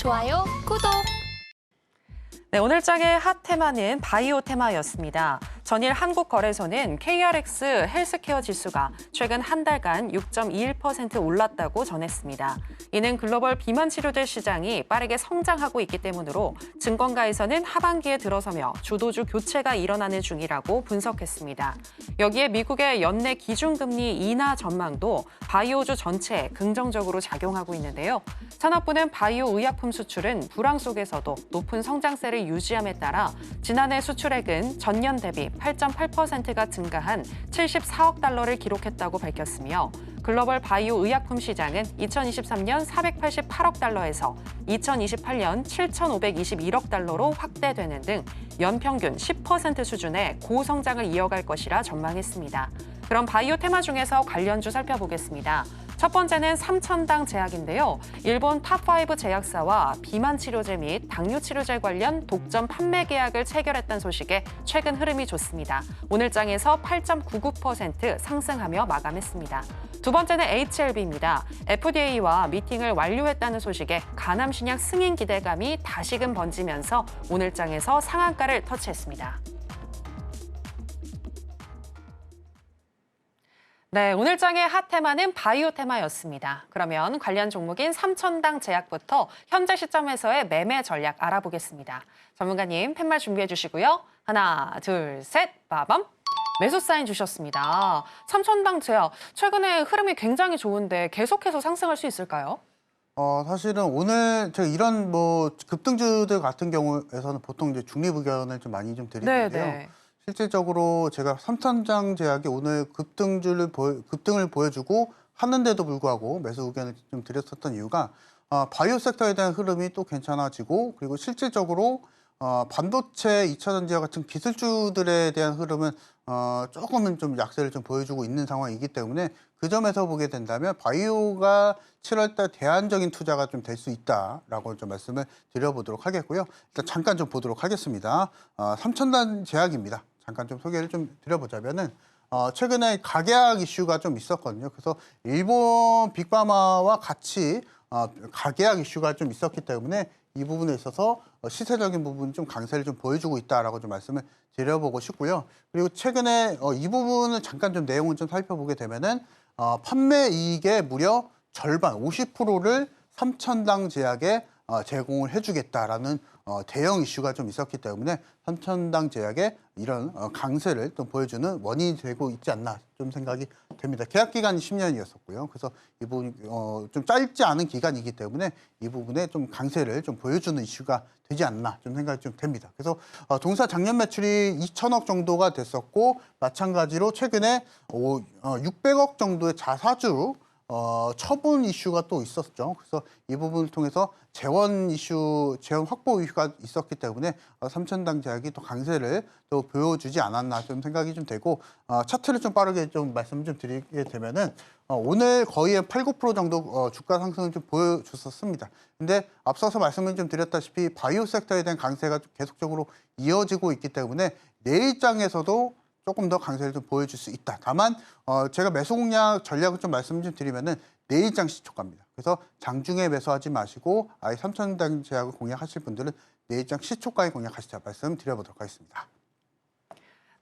좋아요, 구독! 네, 오늘 장의 핫 테마는 바이오 테마였습니다. 전일 한국거래소는 KRX 헬스케어 지수가 최근 한 달간 6.21% 올랐다고 전했습니다. 이는 글로벌 비만 치료제 시장이 빠르게 성장하고 있기 때문으로 증권가에서는 하반기에 들어서며 주도주 교체가 일어나는 중이라고 분석했습니다. 여기에 미국의 연내 기준금리 인하 전망도 바이오주 전체에 긍정적으로 작용하고 있는데요. 산업부는 바이오 의약품 수출은 불황 속에서도 높은 성장세를 유지함에 따라 지난해 수출액은 전년 대비 8.8%가 증가한 74억 달러를 기록했다고 밝혔으며 글로벌 바이오 의약품 시장은 2023년 488억 달러에서 2028년 7,521억 달러로 확대되는 등 연평균 10% 수준의 고성장을 이어갈 것이라 전망했습니다. 그럼 바이오 테마 중에서 관련주 살펴보겠습니다. 첫 번째는 삼천당 제약인데요. 일본 탑5 제약사와 비만 치료제 및 당뇨 치료제 관련 독점 판매 계약을 체결했다는 소식에 최근 흐름이 좋습니다. 오늘 장에서 8.99% 상승하며 마감했습니다. 두 번째는 HLB입니다. FDA와 미팅을 완료했다는 소식에 간암 신약 승인 기대감이 다시금 번지면서 오늘 장에서 상한가를 터치했습니다. 네, 오늘 장의 핫 테마는 바이오 테마였습니다. 그러면 관련 종목인 삼천당 제약부터 현재 시점에서의 매매 전략 알아보겠습니다. 전문가님 팻말 준비해 주시고요. 하나, 둘, 셋, 빠밤! 매수 사인 주셨습니다. 삼천당 제약, 최근에 흐름이 굉장히 좋은데 계속해서 상승할 수 있을까요? 사실은 오늘 제가 이런 급등주들 같은 경우에서는 보통 이제 중립 의견을 좀 많이 좀 드리는데요. 네. 실질적으로 제가 삼천당 제약이 오늘 급등을 보여주고 하는데도 불구하고 매수 의견을 좀 드렸었던 이유가 바이오 섹터에 대한 흐름이 또 괜찮아지고 그리고 실질적으로 반도체, 2차 전지와 같은 기술주들에 대한 흐름은 조금은 좀 약세를 좀 보여주고 있는 상황이기 때문에 그 점에서 보게 된다면 바이오가 7월달 대안적인 투자가 좀 될 수 있다라고 좀 말씀을 드려보도록 하겠고요. 일단 잠깐 좀 보도록 하겠습니다. 삼천당 제약입니다. 잠깐 좀 소개를 좀 드려보자면은 최근에 가계약 이슈가 좀 있었거든요. 그래서 일본 빅파마와 같이 가계약 이슈가 좀 있었기 때문에 이 부분에 있어서 시세적인 부분 좀 강세를 좀 보여주고 있다라고 좀 말씀을 드려보고 싶고요. 그리고 최근에 이 부분을 잠깐 좀 내용을 좀 살펴보게 되면은 판매 이익의 무려 절반 50%를 삼천당 제약에 제공을 해주겠다라는 대형 이슈가 좀 있었기 때문에 삼천당 제약에 이런 강세를 좀 보여주는 원인이 되고 있지 않나 좀 생각이 됩니다. 계약 기간이 10년이었었고요. 그래서 이 부분이 좀 짧지 않은 기간이기 때문에 이 부분에 좀 강세를 좀 보여주는 이슈가 되지 않나 좀 생각이 좀 됩니다. 그래서 동사 작년 매출이 2천억 정도가 됐었고 마찬가지로 최근에 600억 정도의 자사주 처분 이슈가 또 있었죠. 그래서 이 부분을 통해서 재원 확보 이슈가 있었기 때문에 삼천당 제약이 또 강세를 또 보여주지 않았나 좀 생각이 좀 되고 차트를 좀 빠르게 좀 말씀 좀 드리게 되면은 오늘 거의 8, 9% 정도 주가 상승을 좀 보여줬었습니다. 근데 앞서서 말씀을 좀 드렸다시피 바이오 섹터에 대한 강세가 계속적으로 이어지고 있기 때문에 내일장에서도 조금 더 강세를 좀 보여줄 수 있다. 다만 제가 매수 공략 전략을 좀 말씀 좀 드리면은 내일장 시초가입니다. 그래서 장중에 매수하지 마시고 아예 삼천당 제약을 공략하실 분들은 내일장 시초가에 공략하시자 말씀 드려보도록 하겠습니다.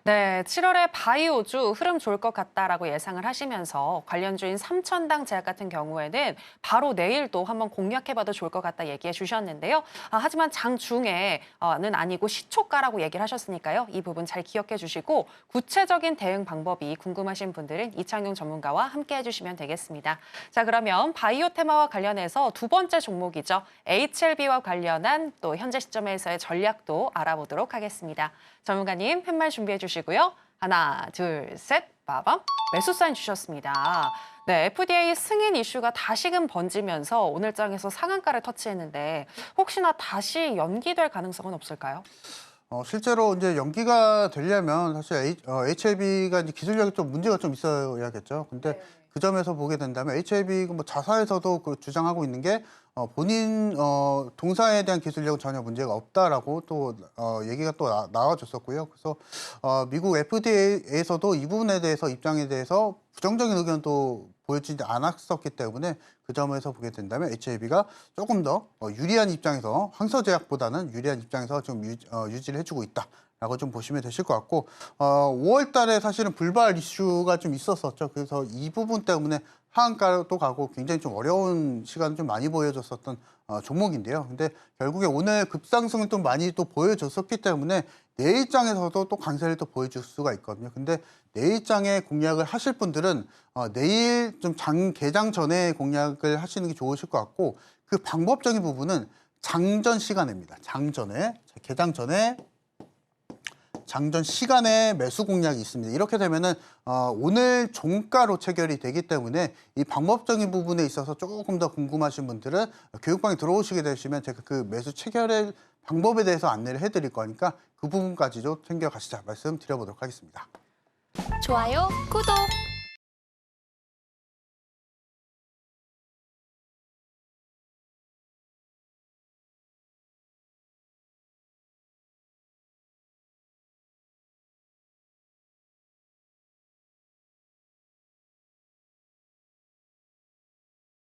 네, 7월에 바이오주 흐름 좋을 것 같다라고 예상을 하시면서 관련주인 삼천당 제약 같은 경우에는 바로 내일도 한번 공략해봐도 좋을 것 같다 얘기해 주셨는데요. 하지만 장중에는 아니고 시초가라고 얘기를 하셨으니까요. 이 부분 잘 기억해 주시고 구체적인 대응 방법이 궁금하신 분들은 이창용 전문가와 함께 해주시면 되겠습니다. 자, 그러면 바이오 테마와 관련해서 두 번째 종목이죠. HLB와 관련한 또 현재 시점에서의 전략도 알아보도록 하겠습니다. 전문가님 팻말 준비해 주시고요. 하나, 둘, 셋, 빠밤! 매수 사인 주셨습니다. 네, FDA 승인 이슈가 다시금 번지면서 오늘 장에서 상한가를 터치했는데 혹시나 다시 연기될 가능성은 없을까요? 실제로 이제 연기가 되려면 사실 HLB가 이제 기술력이 좀 문제가 좀 있어야겠죠. 근데 그 점에서 보게 된다면 HLB 자사에서도 주장하고 있는 게 본인 동사에 대한 기술력은 전혀 문제가 없다라고 또 얘기가 또 나와줬었고요. 그래서 미국 FDA에서도 이 부분에 대해서 입장에 대해서 부정적인 의견도 보여지지 않았었기 때문에 그 점에서 보게 된다면 HAB가 조금 더 유리한 입장에서 항서제약보다는 유리한 입장에서 좀 유지를 해주고 있다라고 좀 보시면 되실 것 같고 5월 달에 사실은 불발 이슈가 좀 있었었죠. 그래서 이 부분 때문에 하한가도 가고 굉장히 좀 어려운 시간을 좀 많이 보여줬었던 종목인데요. 근데 결국에 오늘 급상승을 또 많이 또 보여줬었기 때문에 내일장에서도 또 강세를 또 보여줄 수가 있거든요. 근데 내일장에 공략을 하실 분들은 내일 좀 개장 전에 공략을 하시는 게 좋으실 것 같고 그 방법적인 부분은 장전 시간입니다. 개장 전에 장전 시간에 매수 공략이 있습니다. 이렇게 되면은 오늘 종가로 체결이 되기 때문에 이 방법적인 부분에 있어서 조금 더 궁금하신 분들은 교육방에 들어오시게 되시면 제가 그 매수 체결의 방법에 대해서 안내를 해드릴 거니까 그 부분까지도 챙겨가시자 말씀 드려보도록 하겠습니다. 좋아요, 구독!